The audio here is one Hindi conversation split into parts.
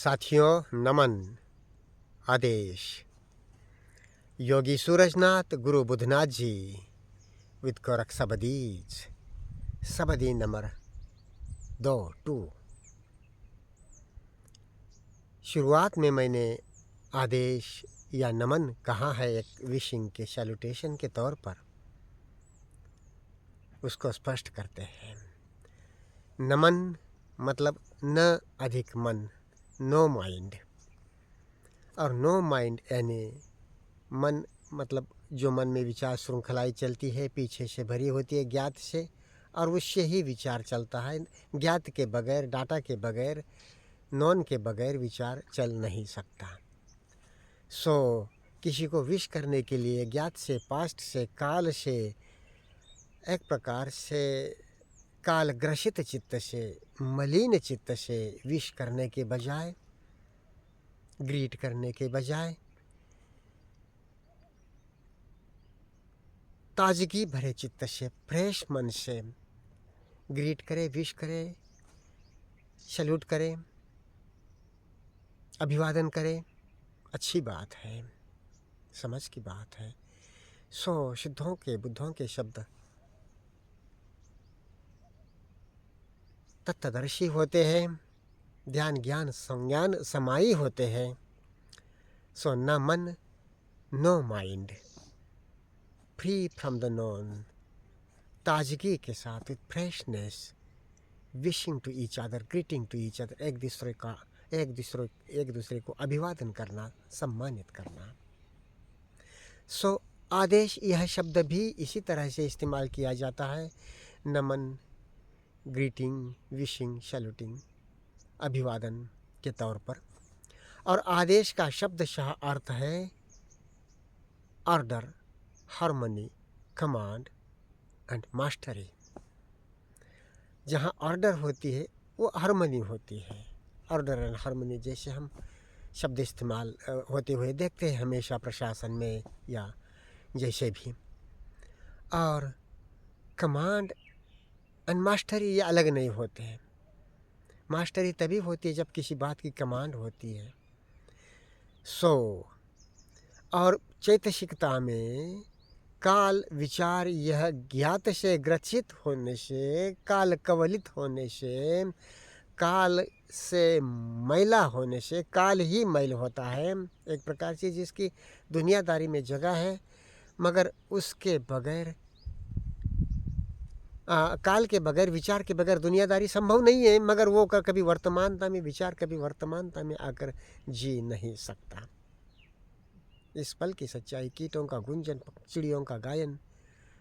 साथियों नमन आदेश। योगी सूरजनाथ गुरु बुधनाथ जी विद गोरख सबदी नंबर 2। शुरुआत में मैंने आदेश या नमन कहा है एक विशिंग के सैल्यूटेशन के तौर पर, उसको स्पष्ट करते हैं। नमन मतलब न अधिक मन, नो माइंड, और नो माइंड यानी मन मतलब जो मन में विचार श्रृंखलाएँ चलती है, पीछे से भरी होती है ज्ञात से, और उससे ही विचार चलता है। ज्ञात के बगैर, डाटा के बगैर, नॉन के बगैर विचार चल नहीं सकता। किसी को विश करने के लिए ज्ञात से, पास्ट से, काल से, एक प्रकार से काल ग्रसित चित्त से, मलिन चित्त से विश करने के बजाय, ग्रीट करने के बजाय ताजगी भरे चित्त से, फ्रेश मन से ग्रीट करे, विश करे, सल्यूट करे, अभिवादन करे। अच्छी बात है, समझ की बात है। सिद्धों के, बुद्धों के शब्द तत्वदर्शी होते हैं, ध्यान ज्ञान संज्ञान समाई होते हैं। न मन, no mind, free from the known, ताजगी के साथ, with freshness, wishing to each other, greeting to each other, एक दूसरे को अभिवादन करना, सम्मानित करना। आदेश यह शब्द भी इसी तरह से इस्तेमाल किया जाता है। नमन, ग्रीटिंग, विशिंग, सैल्यूटिंग, अभिवादन के तौर पर। और आदेश का शब्दशः अर्थ है order, harmony, command and mastery. जहाँ ऑर्डर होती है वो हार्मनी होती है। ऑर्डर एंड हार्मनी जैसे हम शब्द इस्तेमाल होते हुए देखते हैं हमेशा प्रशासन में या जैसे भी। और कमांड एंड मास्टरी ये अलग नहीं होते हैं। मास्टरी तभी होती है जब किसी बात की कमांड होती है। और चैतसिकता में काल विचार यह ज्ञात से ग्रसित होने से, काल कवलित होने से, काल से मैला होने से, काल ही मैल होता है एक प्रकार से, जिसकी दुनियादारी में जगह है, मगर उसके बगैर काल के बगैर, विचार के बगैर दुनियादारी संभव नहीं है। मगर वो कभी वर्तमानता में, विचार कभी वर्तमानता में आकर जी नहीं सकता। इस पल की सच्चाई, कीटों का गुंजन, चिड़ियों का गायन,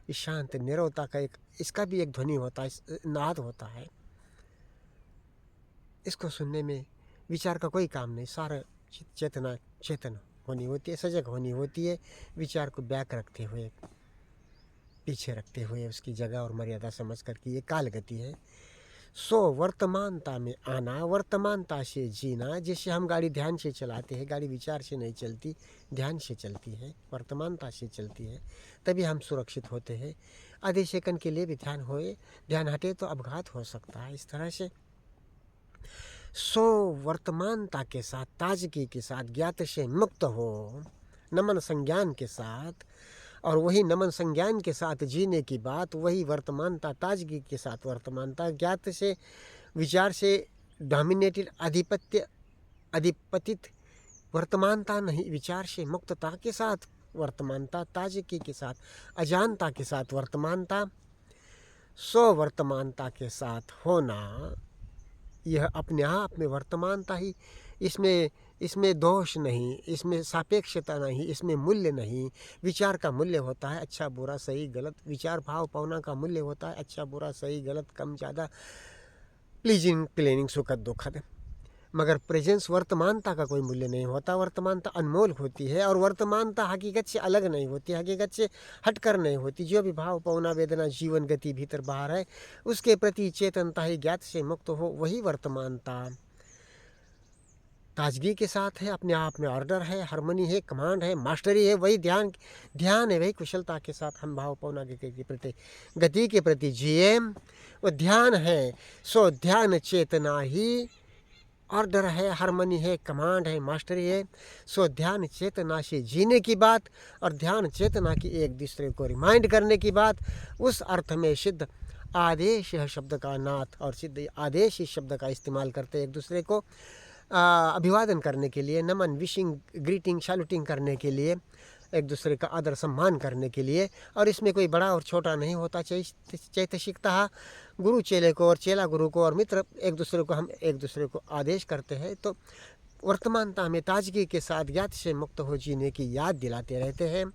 इस शांत निरवता का इसका भी एक ध्वनि होता है, नाद होता है। इसको सुनने में विचार का कोई काम नहीं। सारा चेतना चेतन होनी होती है, सजग होनी होती है, विचार को बैक रखते हुए, पीछे रखते हुए, उसकी जगह और मर्यादा समझ कर कि ये काल गति है। वर्तमानता में आना, वर्तमानता से जीना। जैसे हम गाड़ी ध्यान से चलाते हैं, गाड़ी विचार से नहीं चलती, ध्यान से चलती है, वर्तमानता से चलती है, तभी हम सुरक्षित होते हैं। आधे सेकंड के लिए भी ध्यान हटे तो अपघात हो सकता है। इस तरह से वर्तमानता के साथ, ताजगी के साथ, ज्ञात से मुक्त हो, नमन संज्ञान के साथ, और वही नमन संज्ञान के साथ जीने की बात, वही वर्तमानता, ताजगी के साथ वर्तमानता, ज्ञात से, विचार से डोमिनेटेड, अधिपतित वर्तमानता नहीं, विचार से मुक्तता के साथ वर्तमानता, ताजगी के साथ, अजानता के साथ वर्तमानता। वर्तमानता के साथ होना, यह अपने आप में वर्तमानता ही, इसमें दोष नहीं, इसमें सापेक्षता नहीं, इसमें मूल्य नहीं। विचार का मूल्य होता है अच्छा बुरा सही गलत, विचार भाव भावना का मूल्य होता है अच्छा बुरा सही गलत, कम ज़्यादा, प्लीजिंग प्लेनिंग, सुखद दुखद। मगर प्रेजेंस, वर्तमानता का कोई मूल्य नहीं होता। वर्तमानता अनमोल होती है, और वर्तमानता हकीकत से अलग नहीं होती, हकीकत से हटकर नहीं होती। जो भी भाव भावना वेदना जीवन गति भीतर बाहर है, उसके प्रति चेतनता ही ज्ञात से मुक्त हो, वही वर्तमानता ताजगी के साथ है, अपने आप में ऑर्डर है, हार्मनी है, कमांड है, मास्टरी है, वही ध्यान है, वही कुशलता के साथ हम भाव भावना के प्रति, गति के प्रति जिए, वो ध्यान है। ध्यान चेतना ही ऑर्डर है, हार्मनी है, कमांड है, मास्टरी है। सो ध्यान चेतना से जीने की बात और ध्यान चेतना की एक दूसरे को रिमाइंड करने की बात, उस अर्थ में सिद्ध आदेश है शब्द का नाथ, और सिद्ध आदेश इस शब्द का इस्तेमाल करते एक दूसरे को अभिवादन करने के लिए, नमन, विशिंग, ग्रीटिंग, सैल्यूटिंग करने के लिए, एक दूसरे का आदर सम्मान करने के लिए। और इसमें कोई बड़ा और छोटा नहीं होता। चैतसिकता गुरु चेले को और चेला गुरु को और मित्र एक दूसरे को, हम एक दूसरे को आदेश करते हैं तो वर्तमानता में ताजगी के साथ ज्ञात से मुक्त हो जीने की याद दिलाते रहते हैं।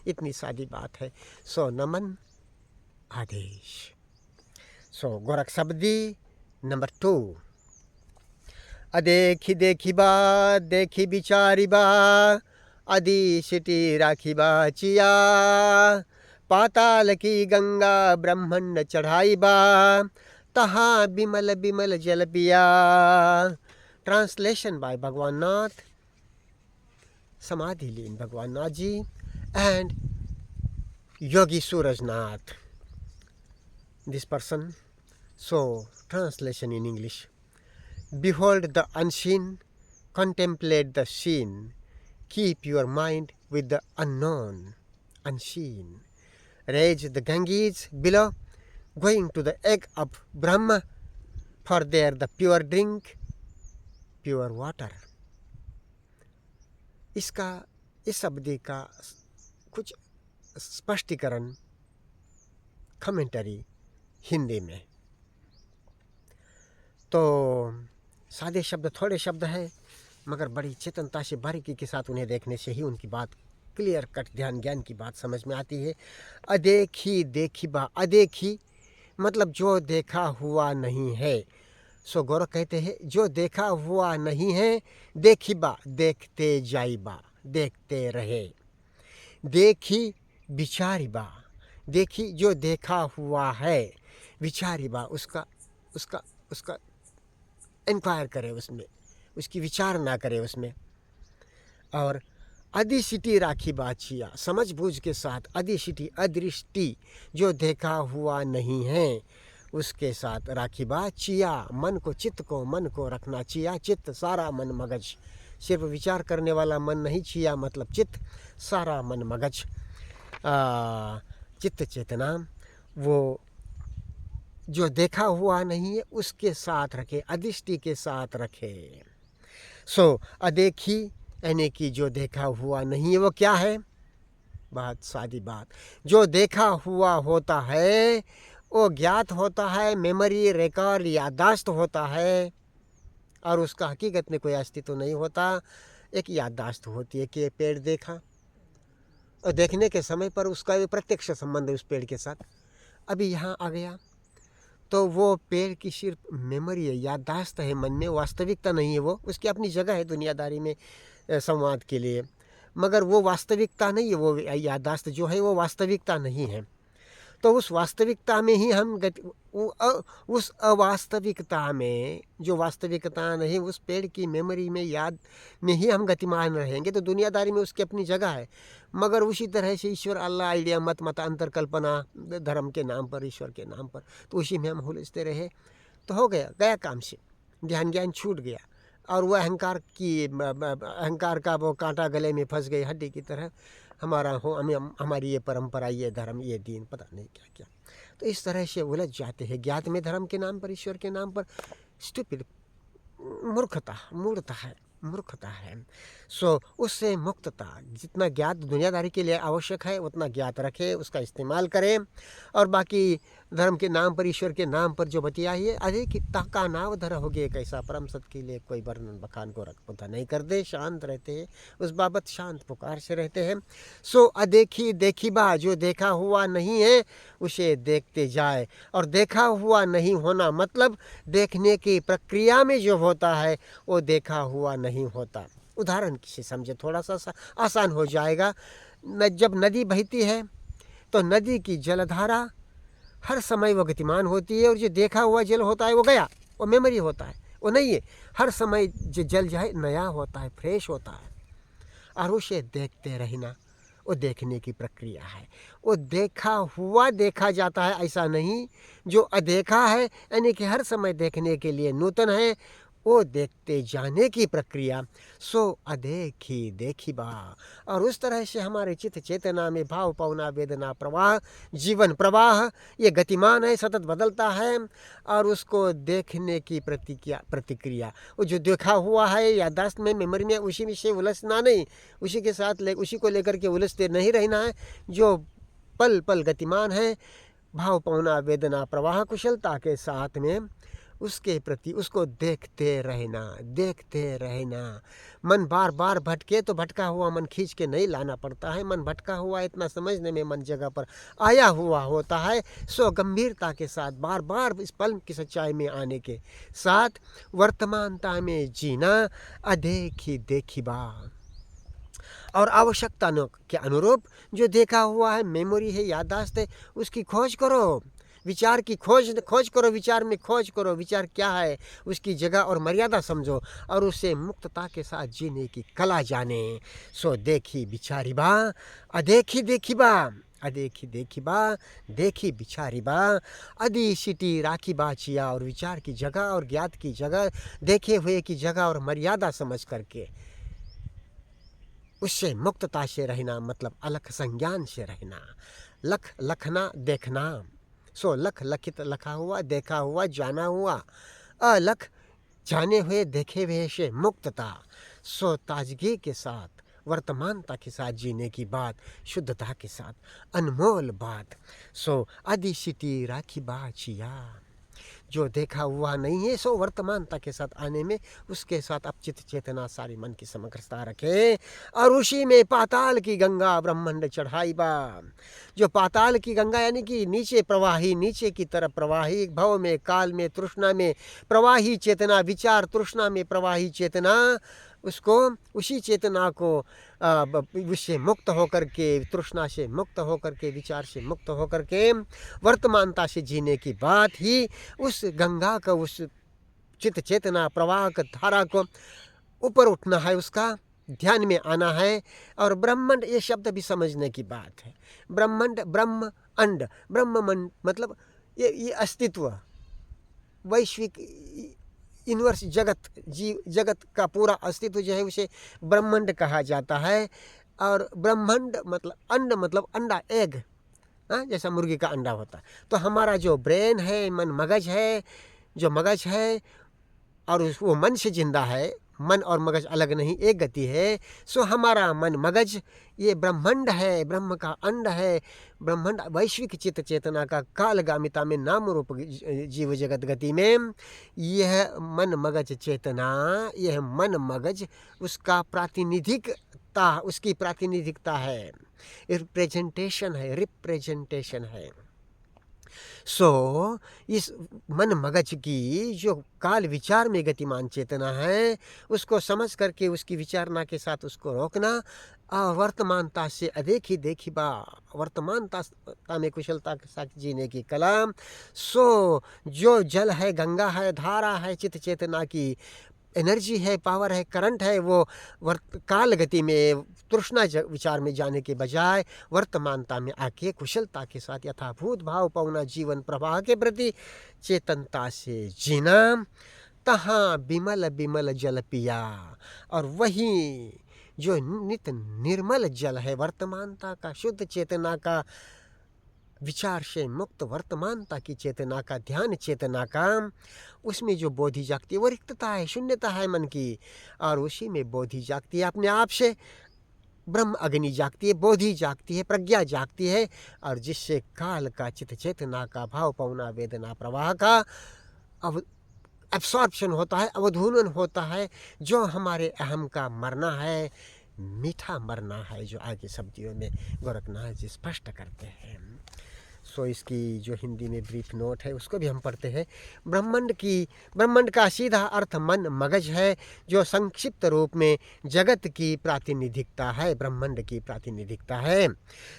इतनी सादी बात है। सो नमन, आदेश। सो गोरख शब्दी नंबर 2। अदेखी देखी बा, देखी बिचारी बा, अदी सिटी राखी बा चिया, पाताल की गंगा ब्रह्मंड चढ़ाई बा, तहाँ बिमल बिमल जल पिया। ट्रांसलेशन बाय भगवान नाथ, समाधि लीन भगवान Nath ji and Yogi Surajnath, this person. So, translation in English. Behold the unseen, contemplate the seen, keep your mind with the unknown, unseen. Raise the Ganges below, going to the egg of Brahma, for there the pure drink, pure water. इसका इस शब्द का कुछ स्पष्टीकरण, कमेंटरी हिंदी में। तो सादे शब्द, थोड़े शब्द हैं, मगर बड़ी चेतनता से, बारीकी के साथ उन्हें देखने से ही उनकी बात क्लियर कट ध्यान ज्ञान की बात समझ में आती है। अदेखी देखी बा, अदेखी मतलब जो देखा हुआ नहीं है। सो गौरव कहते हैं जो देखा हुआ नहीं है, देखी बा देखते जाई बा, देखते रहे। देखी विचारी बा, देखी जो देखा हुआ है, विचारी बा उसका उसका उसका इंक्वायर करे, उसमें उसकी विचारना करे उसमें। और अधिसिटी राखी बाचिया, समझ बूझ के साथ, अधिसिटी अदृष्टि, जो देखा हुआ नहीं है उसके साथ राखी बाचिया, मन को, चित्त को, मन को रखना। चिया चित्त, सारा मन मगज, सिर्फ विचार करने वाला मन नहीं, चिया मतलब चित्त, सारा मन मगज, चित्त चेतना, वो जो देखा हुआ नहीं है उसके साथ रखे, अधिष्टि के साथ रखे। सो अदेखी यानी कि जो देखा हुआ नहीं है वो क्या है? बहुत सादी बात, जो देखा हुआ होता है वो ज्ञात होता है, मेमोरी, रिकॉर्ड, याददाश्त होता है, और उसका हकीकत में कोई अस्तित्व नहीं होता। एक याददाश्त होती है कि पेड़ देखा, और देखने के समय पर उसका भी प्रत्यक्ष संबंध है उस पेड़ के साथ। अभी यहाँ आ गया तो वो पेड़ की सिर्फ मेमोरी है, याददाश्त है मन में, वास्तविकता नहीं है। वो उसकी अपनी जगह है दुनियादारी में संवाद के लिए, मगर वो वास्तविकता नहीं है। वो याददाश्त जो है वो वास्तविकता नहीं है। तो उस वास्तविकता में ही हम उस अवास्तविकता में, जो वास्तविकता नहीं, उस पेड़ की मेमोरी में, याद में ही हम गतिमान रहेंगे। तो दुनियादारी में उसकी अपनी जगह है, मगर उसी तरह से ईश्वर, अल्लाह, आइडिया, मत, मतांतर, कल्पना, धर्म के नाम पर, ईश्वर के नाम पर, तो उसी में हम हुलझते रहे तो हो गया काम से, ध्यान ज्ञान छूट गया। और वह अहंकार का वो कांटा गले में फंस गई हड्डी की तरह, हमारा हो, हमारी ये परंपरा, ये धर्म, ये दीन, पता नहीं क्या क्या। तो इस तरह से उलझ जाते हैं ज्ञात में, धर्म के नाम पर, ईश्वर के नाम पर। स्टूपिड, मूर्खता, मूर्खता है, मूर्खता है। सो उससे मुक्तता, जितना ज्ञात दुनियादारी के लिए आवश्यक है उतना ज्ञात रखें, उसका इस्तेमाल करें। और बाकी धर्म के नाम पर, ईश्वर के नाम पर जो बतियाइए, अरे कितना का नाव धरा हो गया कैसा, परम सत के लिए कोई वर्णन बखान को रखता नहीं कर दे, शांत रहते हैं, उस बाबत शांत पुकार से रहते हैं। सो अदेखी देखी बा, जो देखा हुआ नहीं है उसे देखते जाए। और देखा हुआ नहीं होना मतलब देखने की प्रक्रिया में जो होता है वो देखा हुआ नहीं होता। उदाहरण से समझे, थोड़ा सा आसान हो जाएगा। जब नदी बहती है तो नदी की जलधारा हर समय वो गतिमान होती है, और जो देखा हुआ जल होता है वो गया, वो मेमोरी होता है, वो नहीं है। हर समय जो जल जाए नया होता है, फ्रेश होता है, और उसे देखते रहना वो देखने की प्रक्रिया है। वो देखा हुआ देखा जाता है, ऐसा नहीं। जो अदेखा है यानी कि हर समय देखने के लिए नूतन है, वो देखते जाने की प्रक्रिया सो अदेखी देखी बा। और उस तरह से हमारे चित्त चेतना में भाव पवना वेदना प्रवाह जीवन प्रवाह ये गतिमान है, सतत बदलता है। और उसको देखने की प्रतिक्रिया वो जो देखा हुआ है याददाश्त में, मेमोरी में, उसी में से उलझना नहीं, उसी के साथ उसी को लेकर के उलझते नहीं रहना है। जो पल पल गतिमान है, भाव पवना वेदना प्रवाह कुशलता के साथ में उसके प्रति उसको देखते रहना। मन बार बार भटके तो भटका हुआ मन खींच के नहीं लाना पड़ता है। मन भटका हुआ इतना समझने में मन जगह पर आया हुआ होता है। सो गंभीरता के साथ बार बार इस पल की सच्चाई में आने के साथ वर्तमानता में जीना अदेखी देखी बा। और आवश्यकता के अनुरूप जो देखा हुआ है, मेमोरी है, याददाश्त है, उसकी खोज करो। विचार की खोज करो, विचार में खोज करो, विचार क्या है, उसकी जगह और मर्यादा समझो और उसे मुक्तता के साथ जीने की कला जाने। सो देखी बिचारी बा अदेखी देखी बा, अदेखी देखी बा देखी बिचारी बा, अदी सिटी राखी बाचिया। और विचार की जगह और ज्ञात की जगह, देखे हुए की जगह और मर्यादा समझ करके उससे मुक्तता से रहना, मतलब अलख संज्ञान से रहना। लख लखना देखना, सो लख लखित लखा हुआ, देखा हुआ, जाना हुआ। अलख जाने हुए देखे हुए से मुक्तता। सो ताजगी के साथ वर्तमानता के साथ जीने की बात, शुद्धता के साथ अनमोल बात। सो अदिशिटी राखी बाचिया। जो देखा हुआ नहीं है सो वर्तमानता के साथ आने में उसके साथ अब चित्त चेतना सारी मन की समग्रता रखे और उसी में पाताल की गंगा ब्रह्मांड चढ़ाई बा। जो पाताल की गंगा यानी कि नीचे प्रवाही, नीचे की तरफ प्रवाही, भव में, काल में, तृष्णा में प्रवाही चेतना, विचार तृष्णा में प्रवाही चेतना, उसको उसी चेतना को उससे मुक्त होकर के, तृष्णा से मुक्त होकर के, विचार से मुक्त होकर के वर्तमानता से जीने की बात ही उस गंगा का, उस चित्त चेतना प्रवाह का धारा को ऊपर उठना है, उसका ध्यान में आना है। और ब्रह्मांड ये शब्द भी समझने की बात है। ब्रह्मांड, ब्रह्म अंड, ब्रह्म मतलब ये अस्तित्व, वैश्विक यूनिवर्स, जगत का पूरा अस्तित्व जो है उसे ब्रह्मांड कहा जाता है। और ब्रह्मांड मतलब अंड, मतलब अंडा, एग, जैसा मुर्गी का अंडा होता है। तो हमारा जो ब्रेन है, मन मगज है, जो मगज है और वो मन से जिंदा है, मन और मगज अलग नहीं, एक गति है। सो हमारा मन मगज ये ब्रह्मांड है, ब्रह्म का अंड है। ब्रह्मांड वैश्विक चित्त चेतना का कालगामिता में नाम रूप जीव जगत गति में यह मन मगज चेतना, यह मन मगज उसका प्रातिनिधिकता, उसकी प्रातिनिधिकता है, रिप्रेजेंटेशन है। सो इस मन मगज की जो काल विचार में गतिमान चेतना है उसको समझ करके उसकी विचारना के साथ उसको रोकना और वर्तमानता से अदेखी देखी बा, वर्तमानता में कुशलता के साथ जीने की कला। सो जो जल है, गंगा है, धारा है, चित्त चेतना की एनर्जी है, पावर है, करंट है, वो काल गति में तृष्णा विचार में जाने के बजाय वर्तमानता में आके कुशलता के साथ यथाभूत भाव पाना, जीवन प्रवाह के प्रति चेतनता से जीना। तहाँ बिमल बिमल जल पिया। और वही जो नित निर्मल जल है, वर्तमानता का, शुद्ध चेतना का, विचार से मुक्त वर्तमानता की चेतना का, ध्यान चेतना का, उसमें जो बोधि जागती है वो रिक्तता है, शून्यता है मन की। और उसी में बोधि जागती है, अपने आप से ब्रह्म अग्नि जागती है, बोधि जागती है, प्रज्ञा जागती है। और जिससे काल का, चित्त चेतना का, भाव पवना वेदना प्रवाह का एब्सॉर्प्शन होता है, अवधूलन होता है। जो हमारे अहम का मरना है, मीठा मरना है, जो आगे शब्दियों में गोरखनाथ जी स्पष्ट करते हैं। सो इसकी जो हिंदी में ब्रीफ नोट है उसको भी हम पढ़ते हैं। ब्रह्मांड का सीधा अर्थ मन मगज है, जो संक्षिप्त रूप में जगत की प्रातिनिधिकता है, ब्रह्मांड की प्रातिनिधिकता है।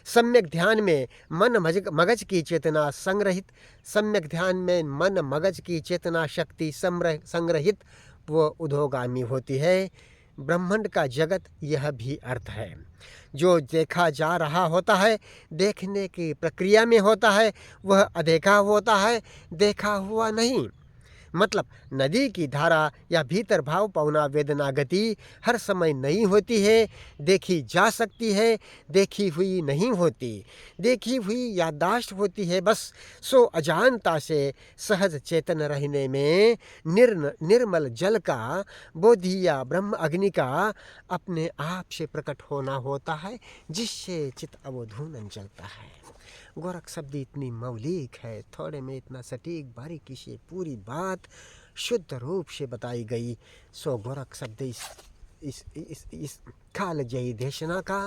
सम्यक ध्यान में मन मगज की चेतना संग्रहित, सम्यक ध्यान में मन मगज की चेतना शक्ति संग्रहित वो उधोगामी होती है। ब्रह्मांड का जगत यह भी अर्थ है। जो देखा जा रहा होता है, देखने की प्रक्रिया में होता है, वह अदेखा होता है, देखा हुआ नहीं। मतलब नदी की धारा या भीतर भाव पावना वेदना गति हर समय नहीं होती है, देखी जा सकती है, देखी हुई नहीं होती, देखी हुई याददाश्त होती है बस। सो अजानता से सहज चेतन रहने में निर्मल जल का, बोधि या ब्रह्म अग्नि का अपने आप से प्रकट होना होता है, जिससे चित्त अवधून जलता है। गोरख शब्द इतनी मौलिक है, थोड़े में इतना सटीक बारीकी से पूरी बात शुद्ध रूप से बताई गई। सो गोरख शब्द इस कालजयी देशना का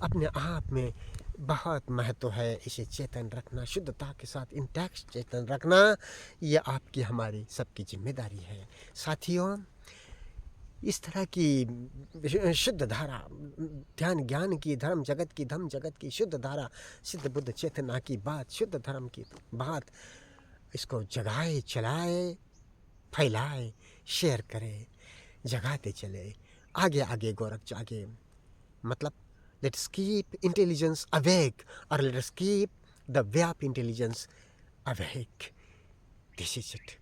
अपने आप में बहुत महत्व है। इसे चेतन रखना, शुद्धता के साथ इंटैक्ट चेतन रखना, यह आपकी हमारी सबकी जिम्मेदारी है। साथियों, इस तरह की शुद्ध धारा, ध्यान ज्ञान की, धर्म जगत की, धम्म जगत की शुद्ध धारा, सिद्ध बुद्ध चेतना की बात, शुद्ध धर्म की बात, इसको जगाए, चलाए, फैलाए, शेयर करे, जगाते चले, आगे आगे गोरख जागे। मतलब लेट्स कीप इंटेलिजेंस अवेक, और let's keep the way of intelligence awake. This is it.